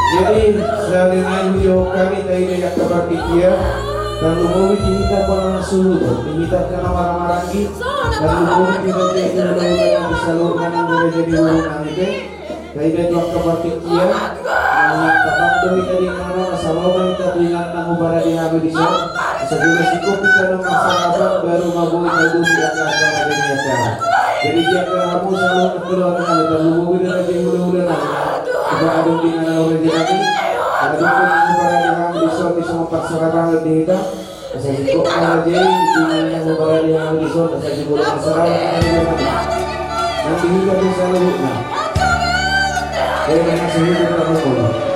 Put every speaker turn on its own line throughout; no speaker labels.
Jadi sa dengan video kami tayo na kabarkikia dan lumawi tinita ko ng sulod. Tinita ka na maramaragi dan lumawi tinita ko ng saluran ng jadi ulang namin. Tayo na kabarkikia kapag kami tadi na masaluran kita tulingan ng ubara di namin di sa bila sikop kita ng masahabang baru mabuhay na doon di acara din acara. Jadi dia kamu selalu keluar kali dan lumawi na jadi ulang namin. Juga ada di mana orang di kami, ada pun kepada yang di semua pasaran di kita. Saya ikut aja di mana yang kepada yang di sana saya juga pasaran nanti juga bisa lebih nah. Saya masih hidup kamu.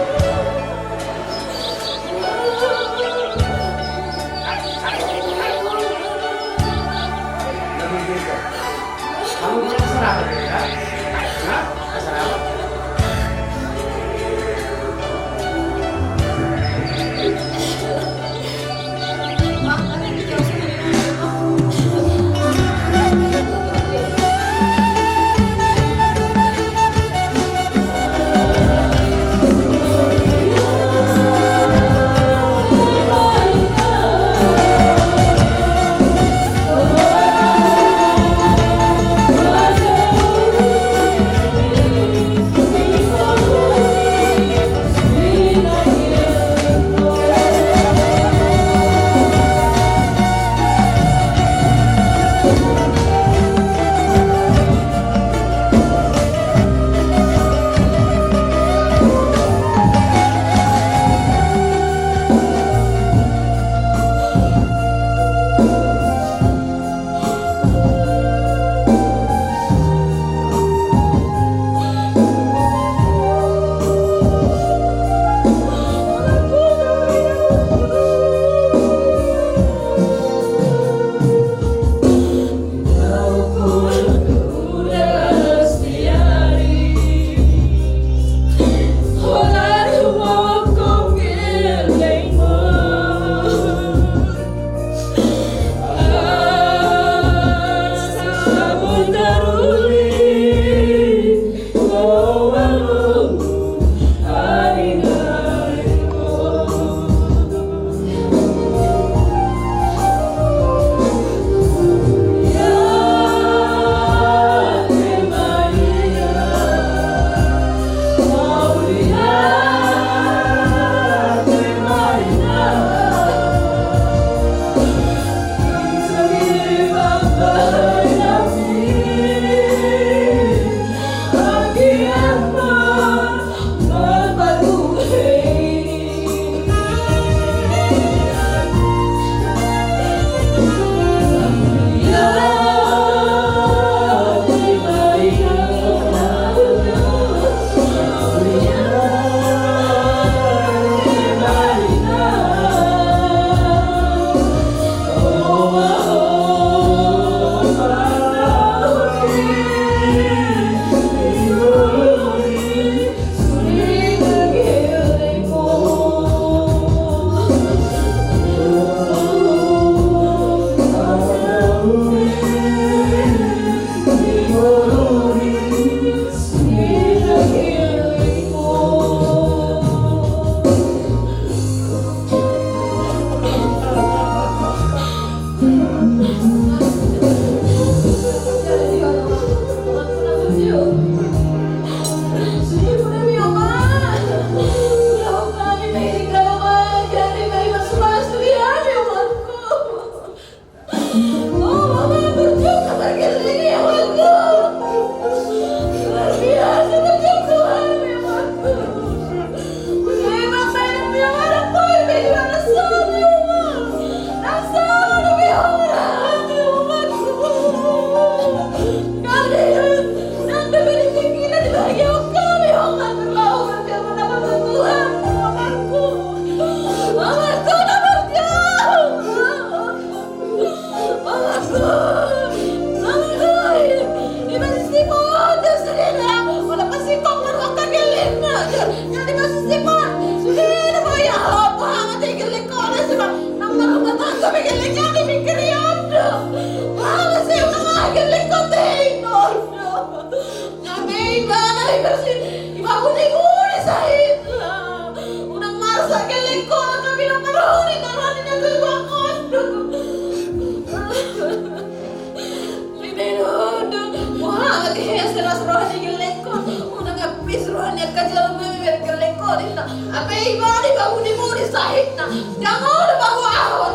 na. Ape ibali bago ni mo ni sahit na. Dango na bago ahon.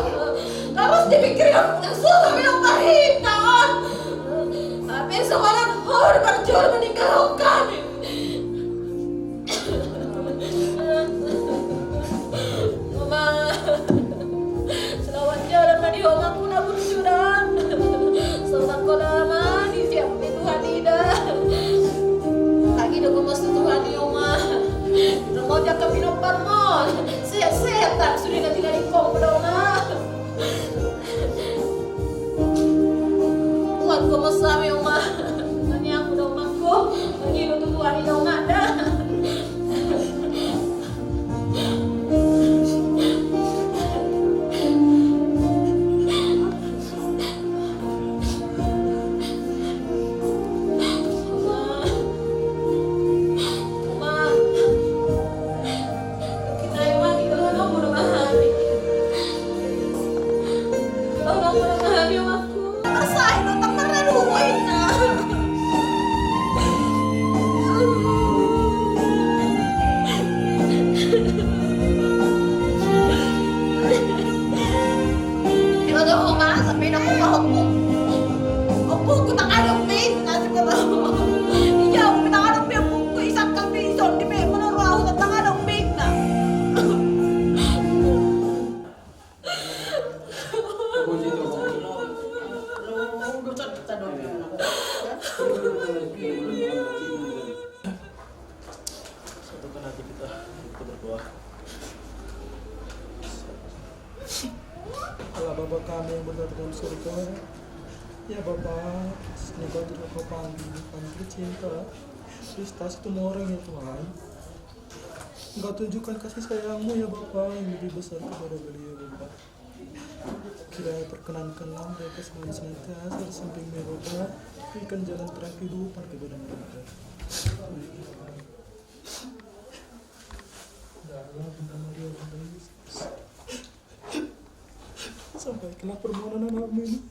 Tapos dipikirin ang susabi ng kahit na. Ape sa walang hor parjol maninggalong kami. Mama, selamat jalan mani oma kuna burjuran. Sobat ko naman, siap ni Tuhan tidak. Lagi dong mas Tuhan ni oma. Mau dia ke pinopar mo. Sehat tak sudah nanti dari kong na. Tuhan ko masami oma. Nani aku daw mako. Lagi lo Tuhan ni daw ada.
Satukan hati kita berdoa. Allah Bapa kami yang berada dalam surga, ya Bapa, semoga tidak kau panggil cinta, Kristus semua orang ya Tuhan. Engkau tunjukkan kasih sayangmu ya Bapa yang lebih besar kepada beliau Bapa. Kiranya perkenankanlah mereka senantiasa di sampingmu ya Bapa, berikan jalan terang kehidupan kepada mereka. Allah Bunda Maria Bunda Yesus, sampaikanlah permohonan kami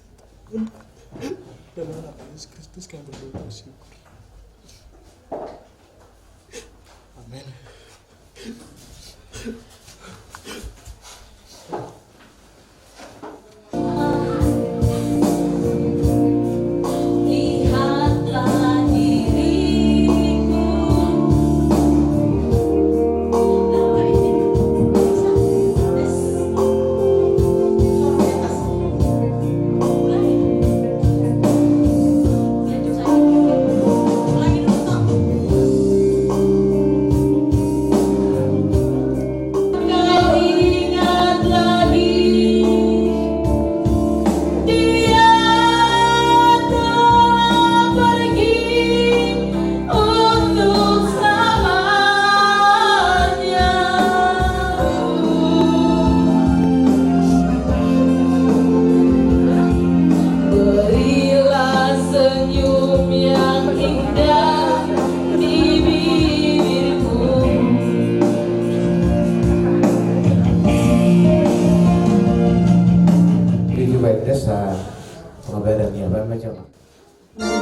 dalam nama Yesus Kristus kami berdoa bersyukur. Amin.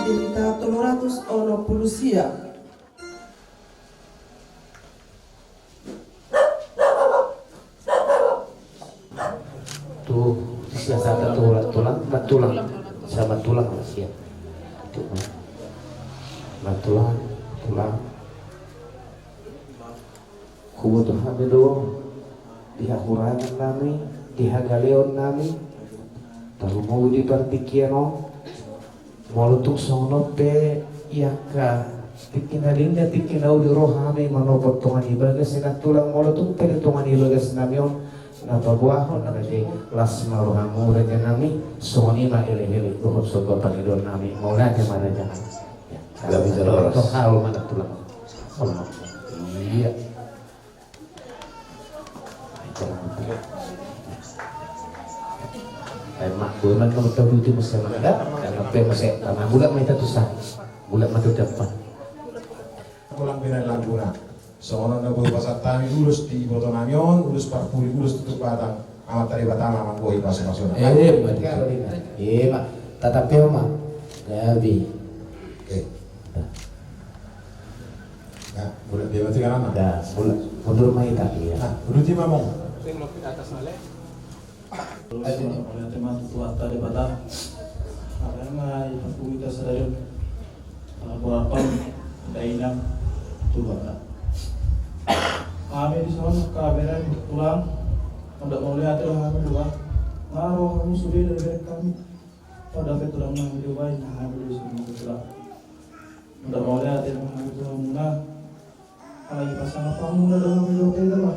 Dibita 300 ono pulusia.
Tuh, siasatan tulang sama tulang siap. Tulang. Kubutuhan itu diha kurangan nami, diha galeon nami, tahu mau dipertikiano. Walutuk sono pe yaka tikinalingnya tikinau di rohame manopot tongan ibagas na tulang walutuk pe tongan ibagas namion na pabuahon na kasi las maruhamu raja nami soni ma ele dohot sogo panidor nami maula ke mana jangan kalau bicara orang hal mana tulang iya mak bulan kamu tahu itu mesti ada karena pe mesti karena bulan mai tatu sa bulan matu dapat
pulang pindah laguna seorang na boy pasat tani ulus di boto namion ulus parpuli ulus tutup batang amat tadi batang aman boy pasat nasional
mak tatapi mak gabi
oke nah bulan dia mati kan anak
bulan mundur mai tak ya.
Nah, udah mamong.
Oleh tema tuan tadi pada karena ibu kita sadar apa dainam tuan. Kami di sana kabaran pulang tidak mau lihat kami dua. Ngaruh kami sudah dari kami. Pada tulang yang dua ini kami di sini pulang. Tidak mau lihat kami tulang muna. Lagi pasangan kamu udah dalam video itu lah.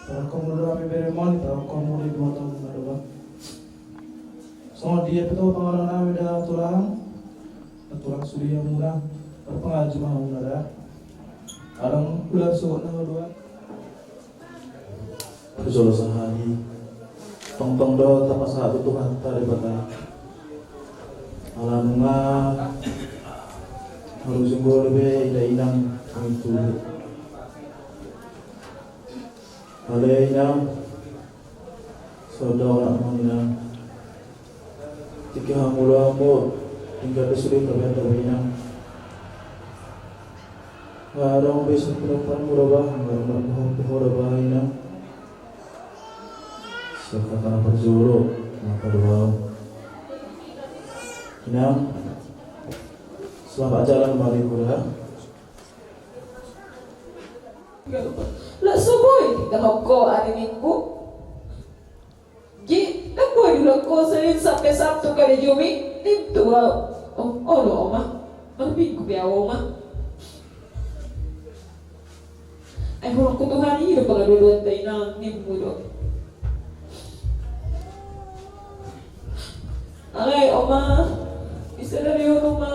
Kalau kamu udah kami beremon, kalau kamu udah 2 tahun udah doang. Semua dia itu pengaruh kami dalam tulang suria muna. Berpengaruh mah muna dah. Orang ular suat nama dua. Solo sehari. Tong do tanpa saat itu hantar di batai. Alamnya harus sungguh lebih inang itu. Alai inang saudara menginang. Jika hamula mo hingga kesulitan terbentuk inang. Ngarong besok perempuan murabah, ngarong murabah inang. Sekatan berzuru maka doa inang selamat jalan kembali kuda.
Lah suboy kaloko ani minggu. Gi ako diloko Senin sampai Sabtu kali Jumi. Itu lo oma. Minggu biar oma. Ay orang ko Tuhan ini pala duluan tayo na nimbulo. Ay, oma, isa na rin yun, oma.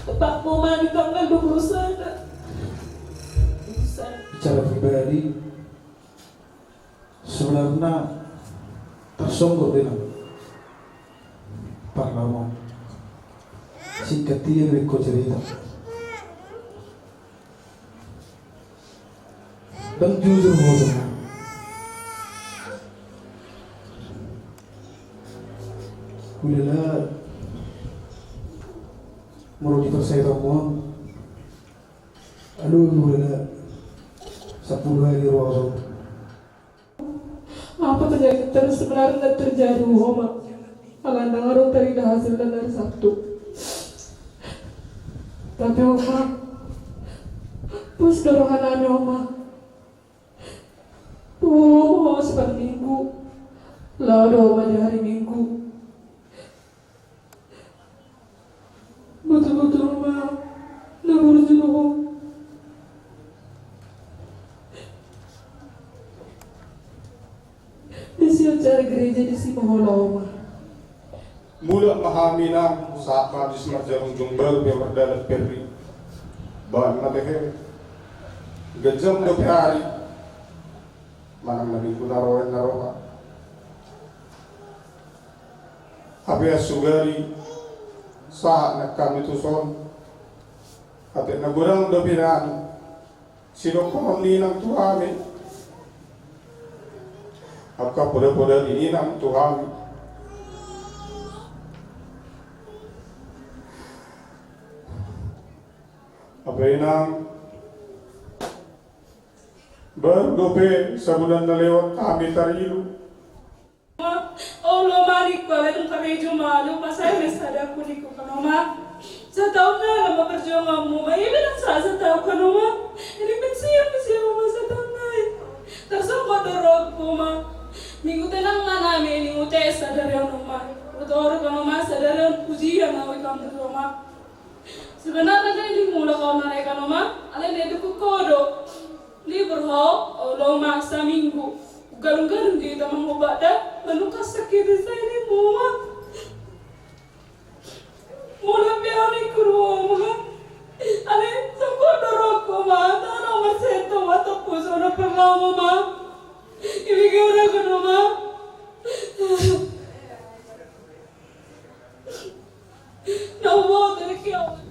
Tepat mo man kang nalulusan.
Secara pribadi sebenarnya tersonggok dengan Parlamo. Singkat dia berikut cerita dan jujur bodoh. Kuliah menurut percaya temuan, aduh kuliah 10 hari waktu.
Apa terjadi sebenarnya terjadi Oma? Alandang orang tadi dah hasil dari Sabtu. Tapi Oma, pus dorongannya Oma. Oma seperti Minggu, lalu Oma di hari Minggu. Betul-betul Oma, dah berjuang. Di acara gereja di Simohola Oma.
Mula mahamina saat majlis marjarung jungbel berdalat perri bahan nabehe gejam do hari manang nabi kunaroen naroha abia sugari saat nak kami tuson ate nagurang do pinan sino ko ninang tuhami apka poda-poda ninang tuhami apa inang berdope sebulan na lewat kami tarilu.
Allah malik ko itong kami jumalo pasay mesada ko ni ko kanoma. Sa taon na nama perjuangan mo may ilan sa taon kanoma. Ini pensiya mo sa taon na. Tersangka dorog ko ma. Minggu tenang na namin ni ute sadar yang rumah. Betul kanoma sadar yang pujian na ikam rumah. Sebenarnya kan di mula kau naik kanoma, ale ne du kodo. Ni berho lo maksa minggu. Garung-garung di tamang obada, menukas sakit saya ni mama. Mula biar ni kuru mama. Ale sakot dorok mama, tanah nomor seto mata pusona perlau mama. Ibu gimana kanoma? Nawa terkiau.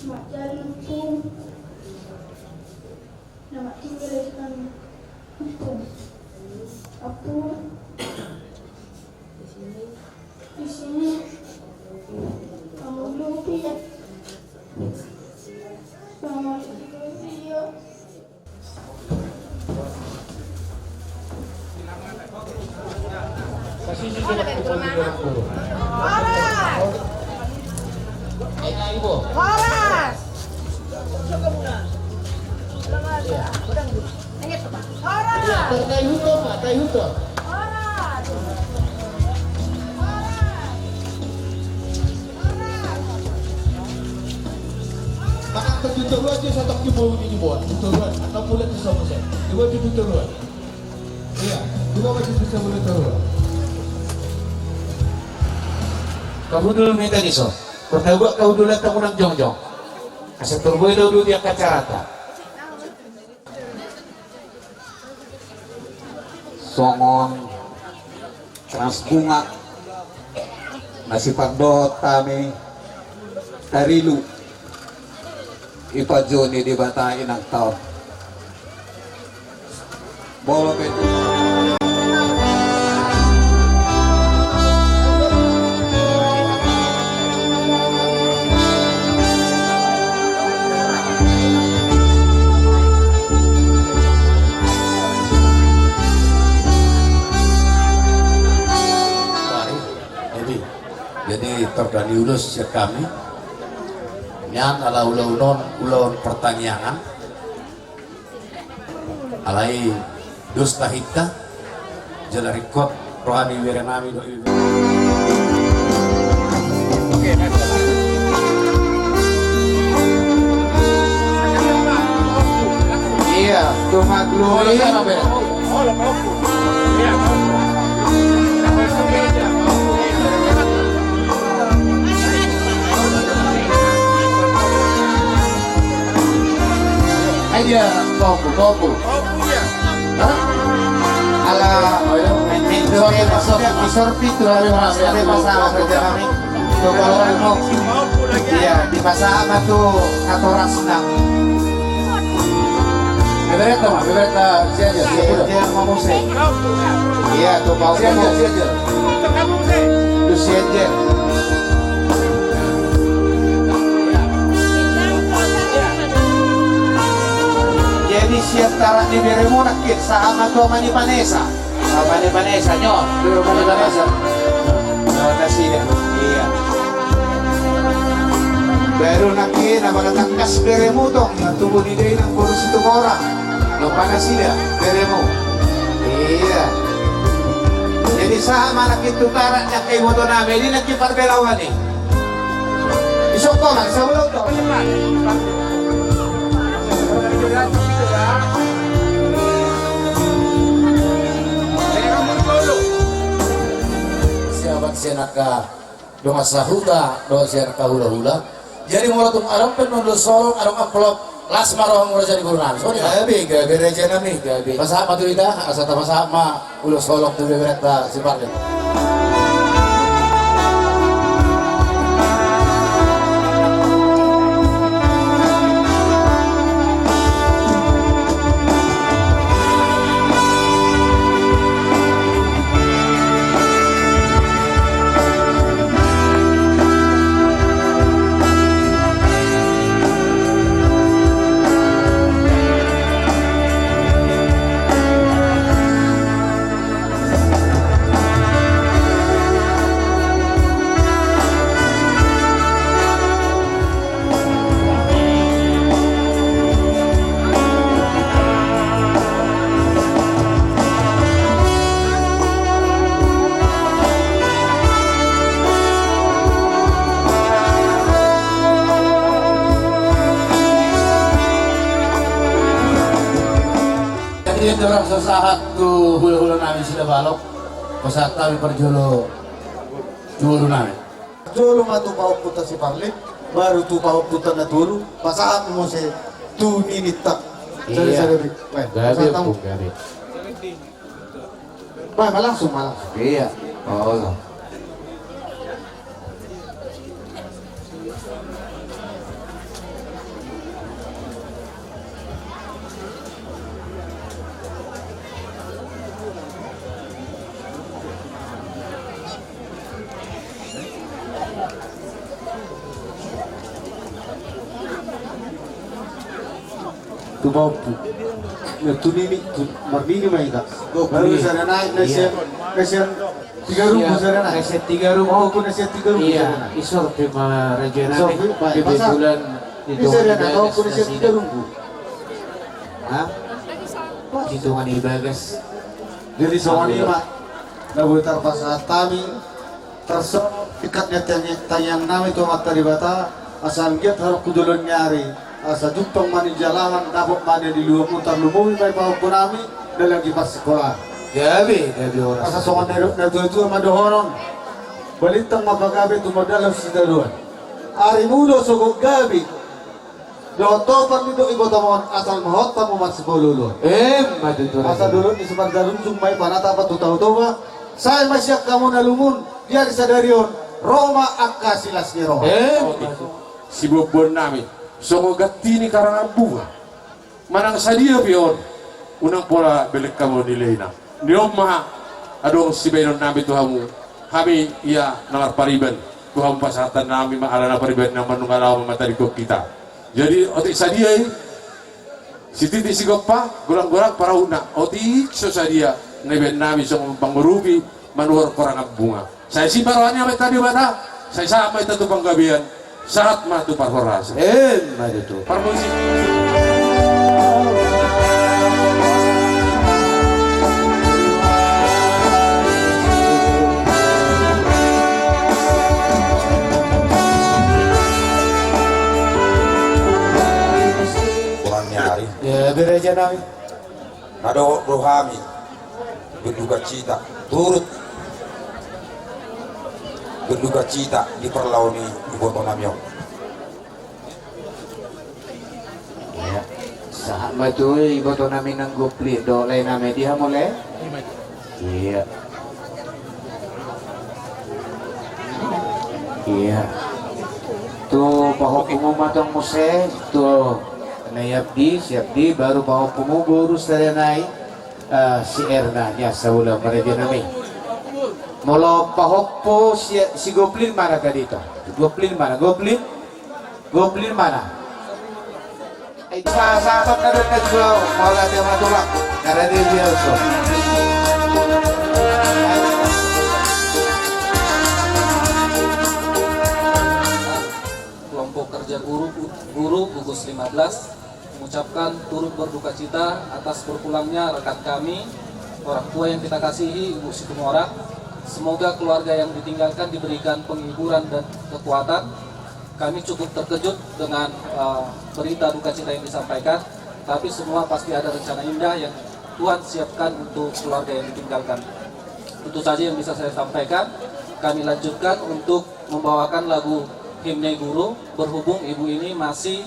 Mak jalan pun nak tinggalkan apa di sini kamu lupa
Maka kejutuan aja satu kibul ini buat jutuan atau pulang sama saya. Dua jutuan. Iya, dua macam bisa boleh tahu. Kamu dulu minta niso. Pertama kau dulu tak unang jongjong. Asal terbuai dulu dia kacarata.
Songon transbunga nasi pardot kami tarilu ipajoni di batain ng taon bolo beto
jadi terdaniulus ya kami yang ala ulaunon pertanyaan alai dusta hita jala rekod rohani wiranami do
Iya, tumagluri. Aja, kopu. Hah? Ala, sorpi itu ada masalah kerja kami. Kalau iya di pasangan tuh katoran senang.
Beberapa siaja
Dia ngomong sih. Iya tuh mau ngomong. Tuh siaja. Jadi siap tarak di beremu nakit sama tuh Mani Vanessa. Mani Vanessa nyo. Dulu Mani Vanessa. Kasih deh. Iya. Baru nakit na magkatangkas beremu dong. Tubuh di day ng kurus itong orang. Lupa na sila, beremu. Iya. Jadi sama nakit tutara niya kay moto namin. Hindi nagkiparbelawan eh. Isok ko lang, sa ulo to.
siabat senaka doa sahuda doa senaka hula-hula jadi muratung arang penuh sorong arang amplop las marah murah jadi burunan so dia gabi reja nami gabi pasama tu ida asal pasama ulo solong tu beberapa sibarnya Iya orang sesaat tuh hula-hula namin sila balok pasat kami perjolo julu namin
jolo nga tu pauputan si Parlik baru tu pauputan na dulu pasahan mo si 2 minute tak sari-sari
Gabi.
malangsung
Iya. Oh.
tu pauputan tunini mardini mai tak. Baru sana naik nasihat 3.000 sana naik.
Nasihat 3.000.
Oh, aku nasihat 3.000
Iya,
sana naik.
isor tema regional
Isor,
di
baik. Masa-
bulan
Bisa dia nak tahu aku nasihat 3.000.
Hah? Hitungan ibagas.
Jadi sama ni mak na butar pasal tami tersok ikatnya tayang nami tu mata di bata asal giat harus kudulun nyari asa jumpang mani jalanan dapat mani di luar mutar lumui mai pau punami dan lagi pas sekolah
Gabi orang.
asa songan na tu madohoron balitang mapagabi tu modal sidaruan ari mudo sogok gabi do topan itu ibu tamon asal mahot tamu mas bolulu
Madu
asa dulu di sebar darum sumai panata apa tu tahu ba saya masih kamu nalumun biar sadarion Roma akasilas ni Roma
Si bobon namin. So mo gatini karangan bunga. Manang sadia pion. Unang pola belik kamu nilai na. Niom maha. Adong si benon namin tuhamu. Kami iya nangar pariban. Tuhamu pasatan namin maalala pariban na manungalaw matarikok kita. Jadi otik sadia si titi si goppa gulang-gulang para una. Otik so sadia neben namin so pangrugi manuhor korang bunga. Saya si baruannya may tadi bata. Saya sama itu panggabian. Saat matu parhorasa.
Madu tu.
Parmusik.
Kurang nyari.
Ya bereja nami.
Nado rohami berduka cita turut berduka cita di perlauni ibu Tonamiong.
Ya. Sahabat tu ibu tu nami nang gopli do lain nami dia mulai. Iya. Iya. Tu pahok matang muse tu siap di baru pahok guru serenai si Erna nya saula mereka nami. Molo pahok po si Goblin mana ka dito? Goblin mana? Goblin mana? Ay sasapat na rin nagso. Mawala dia matulak. Karena dia also.
Kelompok kerja guru gugus 15 mengucapkan turut berduka cita atas berpulangnya rekan kami, orang tua yang kita kasihi, Ibu Situmora. Semoga keluarga yang ditinggalkan diberikan penghiburan dan kekuatan. Kami cukup terkejut dengan berita duka cita yang disampaikan, tapi semua pasti ada rencana indah yang Tuhan siapkan untuk keluarga yang ditinggalkan. Itu saja yang bisa saya sampaikan. Kami lanjutkan untuk membawakan lagu Himne Guru, berhubung ibu ini masih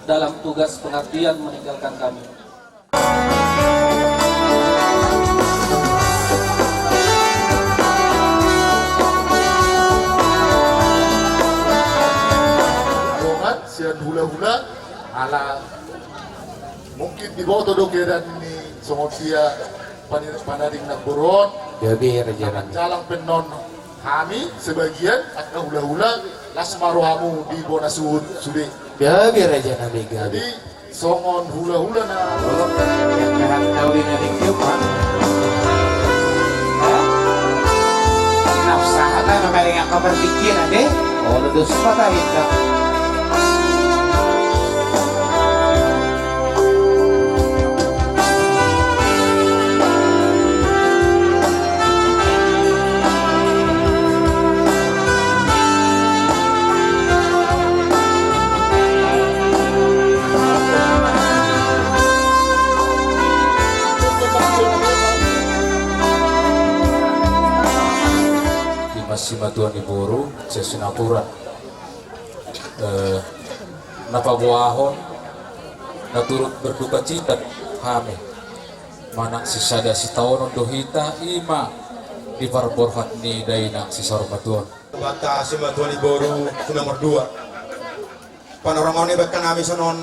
dalam tugas pengabdian meninggalkan kami.
Sian hula-hula ala mungkin di bawah todo kedan ini songotia panaring nagboron
Gabi rejanan
calang penon kami sebagian atau hula-hula lasmaro hamu di bonasud sude
Gabi rejanan Gabi.
jadi songon hula-hula na
yang kahang dawin na rin yuman. Nafsahan na mamaring ang kabartikin ade. O ludos pa kahit ka.
Simatuan Iburu sa Singapura napabuahon naturut berduka cita kami manang sisada si taonon dohita ima di parborhat ni dainang si Sarmatuan
Bata Simatuan Iburu nomor 2. Panorama ini bahkan kami sonon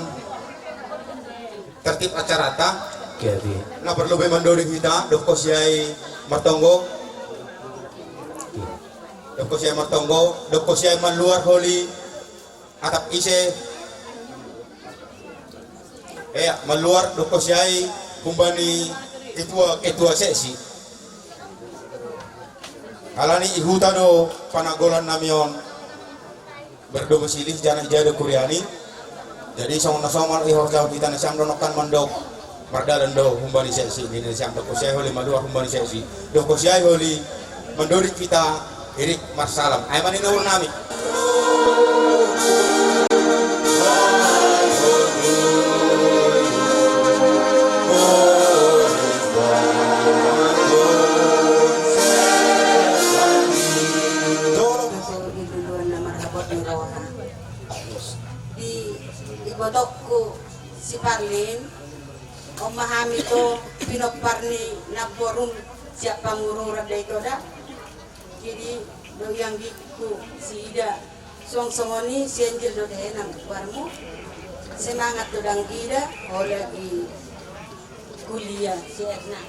tertib acara ta.
Gabi.
Na perlu mendori kita doko siai martonggo. Doko siya martonggo, doko siya maluar holi atap ise. Maluar doko siya kumbani ketua seksi alani ihuta do panagolan namion berdomisili jana ijado Koreani jadi songon ihorja kita nasam donokan mandok mardalan do kumbani seksi ini nasam do kosai holi madua kumbani seksi do kosai holi mendori kita irik marsalam ayman ini nami
Ibodokku si Parlin memahami to pinoparni naporun siapa ngurung rada itu dah jadi do yang giku si Ida song-songoni si Angel do deh nang warmu semangat do dang Ida lagi kuliah si Edna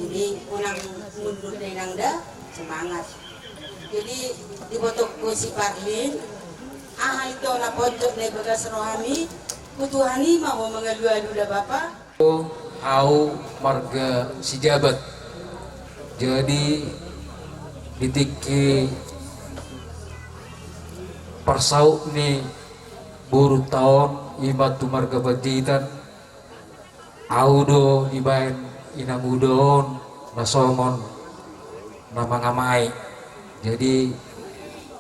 jadi unang mundur deh nang dah semangat jadi dibotokku si Parlin itu na pojok na bagas rohani kutuhani mau mengalu-alu dah bapa
au marga si jabat jadi ditiki persauk ni buru tahun imatu marga baditan au do ibain inamudon nasomon nama ngamai jadi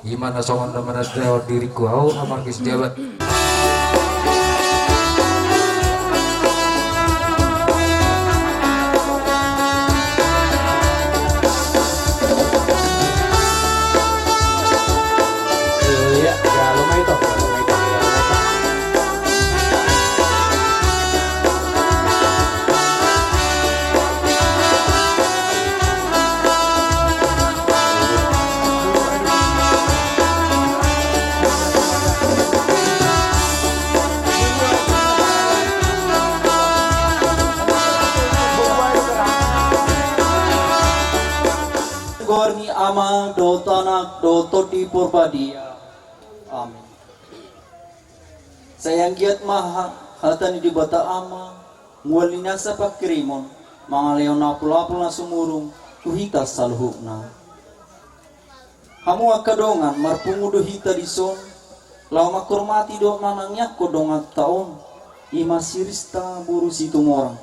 gimana songon nama lewat diriku au amar kis jabat
Gorni ama do tanak do toti purpadia. Amin. Sayang giat maha hatani di bata ama mualina sa pakrimon mga leon na pulapul na sumurong tuhita salhukna. Hamu akadongan marpungudo hita di son lau makurmati do manangnya kodongat taon ima sirista buru situ morang.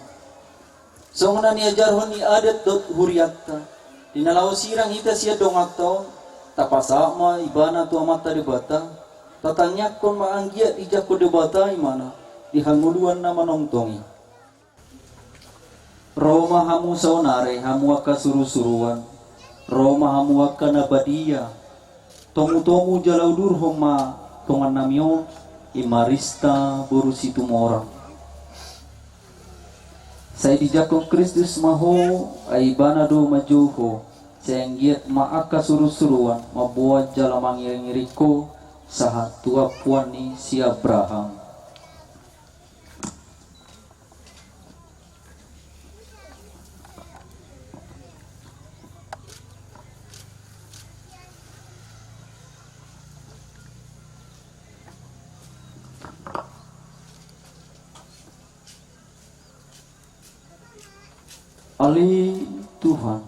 Songna ni ajarhon ni adat dot huriatta dinalaw sirang hita siya dongak taon tapasa ma ibana tu amata debata tatanya kon maanggiat ijak ko debata imana dihanguluan na manongtongi Roma hamu saunare hamu aka suru-suruan Roma hamu aka nabadia tomu-tomu jalau durhoma tongan namyo imarista burusi tumorang saya dijakong Kristus maho ay banado majuho sayang giat maaka suru-suruan mabuat jala mangiring-iriko sahat tua puani si Abraham Ali Tuhan,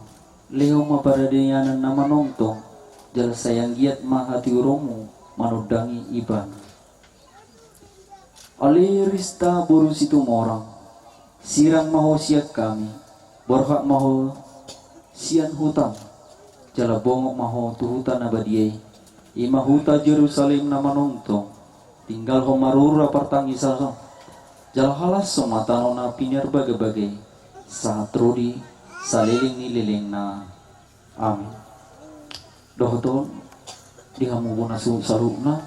leo maparadayanan na manongtong, jal sayang giat mahati uromu, manudangi iban. Ali rista buru situ morang, sirang maho siak kami, borhak maho sian hutan, jala bongok maho tu hutan abadiyay, ima huta Jerusalem na manongtong, tinggal ho marura partangi sasong, jal halas somatano na pinyar bagai-bagai, saat rudi saliling nililing na amin dohton di hamu guna saruna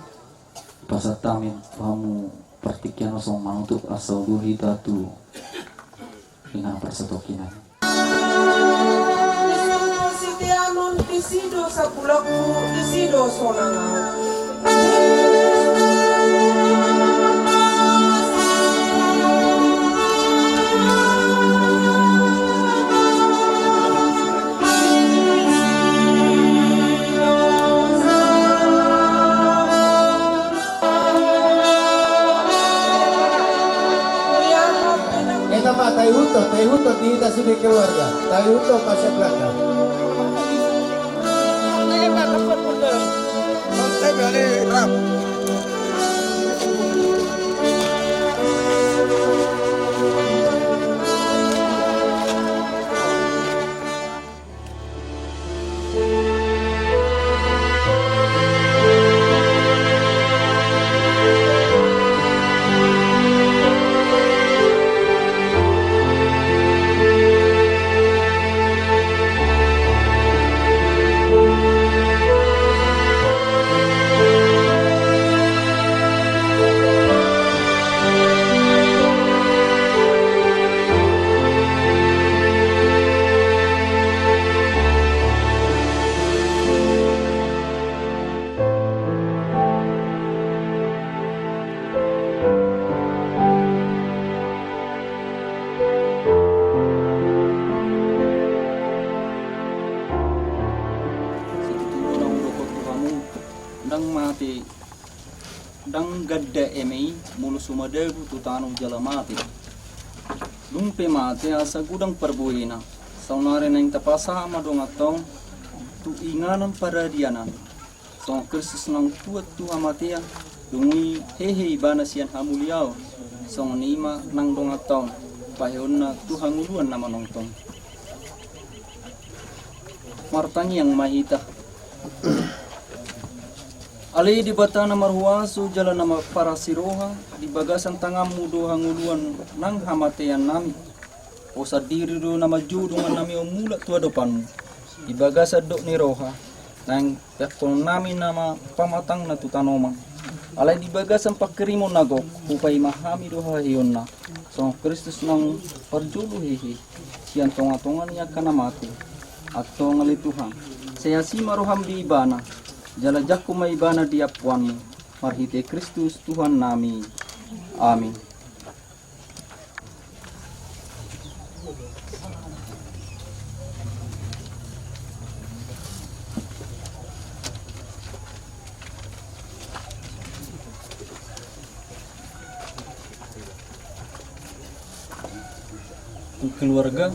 pasat tamin hamu partikyan osong manutup asal duhita tu dengan persatokinan
Siti anon disido sa pulakku disido sonanga
tayo hutot, dito sa keluarga. Tayo hutot pa sa belakang.
Dang gadda emei mulu sumadebu tutano jalamati. Lumpe mate asa gudang perbuina. Saunare nang tapasa amadong atong tu inganan paradianan. Song Kristus nang tuat tu amatia dungi hehe ibana sian hamuliao. Song nima nang dong atong pahona tu hanguluan nama nongtong. Martani yang mahita. Ali di batana marhuasu jalan nama para siroha di bagasan tangam mudo hanguluan nang hamatean nami. Osa diri do nama judungan nami omula tua depanmu. Di bagasan dok ni roha nang yakon nami nama pamatang na tutanoma. Alai di bagasan pakirimo nagok upai mahami do hayonna. So Kristus nang perjulu hehe sian tonga-tongan ya kana mati. Atau ngali Tuhan. Saya si maroham di ibana. Jalajak kumaibana di apuanmu, marhite Kristus Tuhan nami. Amin. Tu keluarga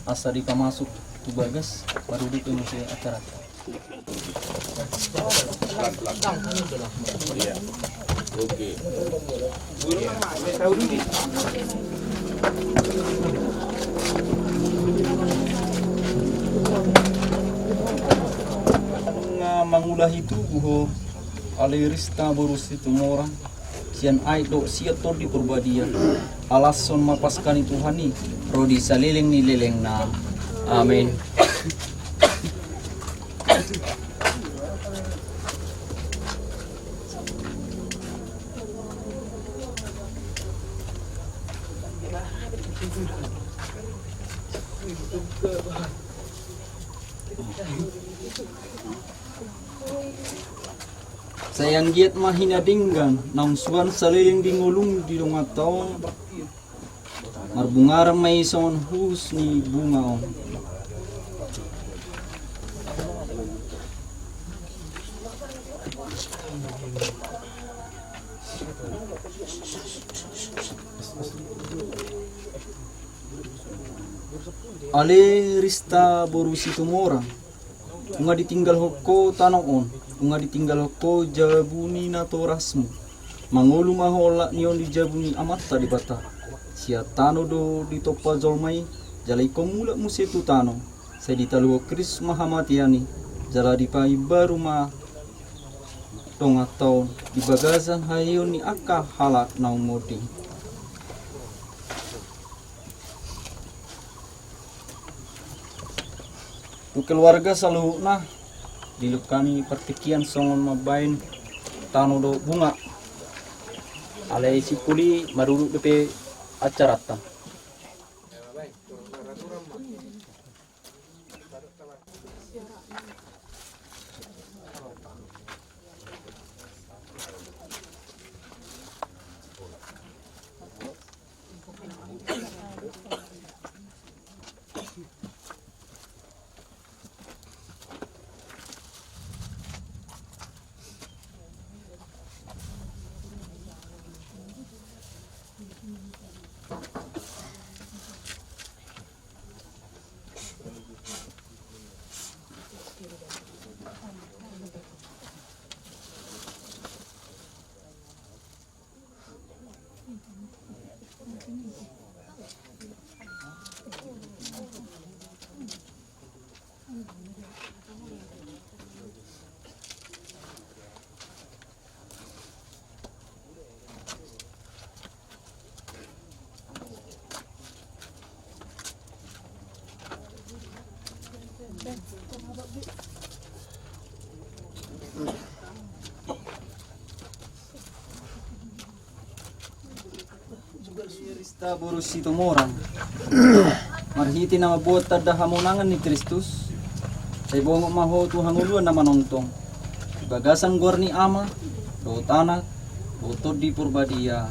asa di pamasuk tu bagas baru di musik acara.
Iya. Oke.
Mangulah itu buho alirista borus itu orang sian aido siat tor di perbadia alason mapaskan itu hani rodi saliling ni leleng na. Amin. Sayang giat mahina dinggan nang suan saliling dingulung di rumah taon marbungar may son hus ni bunga on. Ale rista borusi tumora unga ditinggal hoko tanong on unga ditinggal hoko jabuni na torasmu mangulu mahola nion di jabuni amatta di bata sia tano do di topa zolmai jalai komula musetu tano saya ditaluo Kris mahamatiani jala di pai baru ma tong atau di bagasan hayon ni akka halak naumoti. Tu keluarga selalu nah diluk kami pertikian songon mabain tano do bunga alai sipuli maruru depe acarata. Rista burus itu morang. Marhiti na mabuot tada hamunangan ni Kristus. Sa ibong maho tu hanguluan na manontong. Bagasan gor ni Ama, do tanak, do tod di purbadia.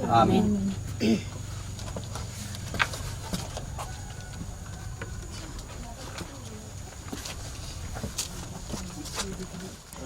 Amin.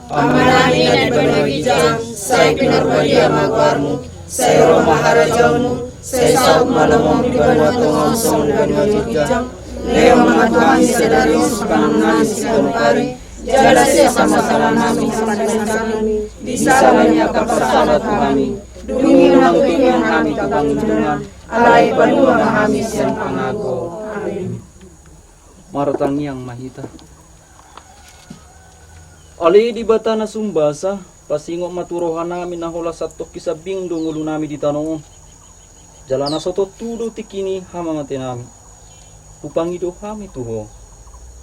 Pamanami na panagijang, sa'y pinarbadia magwarmo, sa'y maharajamu, sa'y saog malamong di banwatong song na panagijang, leo mga tuhan sa darius, panangan si Kumpari, jala siya sa masalah namin sa namin, di salah niya kapasalat kami, dungin ng tuwingan kami kabanginunan, alay panuwa kami siyang pangago. Amin.
Maratang niyang mahita. Ali di bata na sumbasa, pasingo maturohan namin na hula sa kisabing dungulo namin di tanong. Jala na soto tudo tikini hamangate namin. Upang ido kami tuho.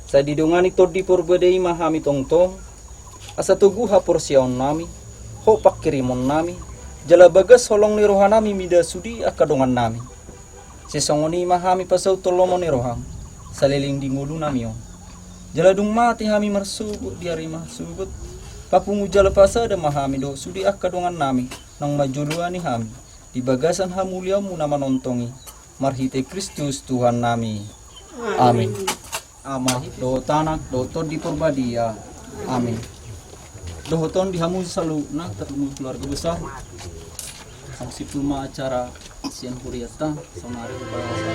Sa didungan ito di porbedei mahami tongtong. Asa tuguha porsyaon namin. Ho pakirimon namin. Jala bagas holong nirohan namin mida sudi akadongan namin. Sesongoni mahami pasaw tolomon nirohang. Sa liling dingulo namin yon. Jaladung mati hami marsubut diari mahsubut. Papungu jala pasada mahami do sudi akadongan nami nang majuluan ni hami. Di bagasan hamuliamu na manontongi. Marhite Kristus Tuhan nami. Amin. Ama do tanak do tod di purbadia. Amin. Dohoton dihamu salu na terlalu keluarga besar. Sang sipulma acara siang kuriata sonari bahasa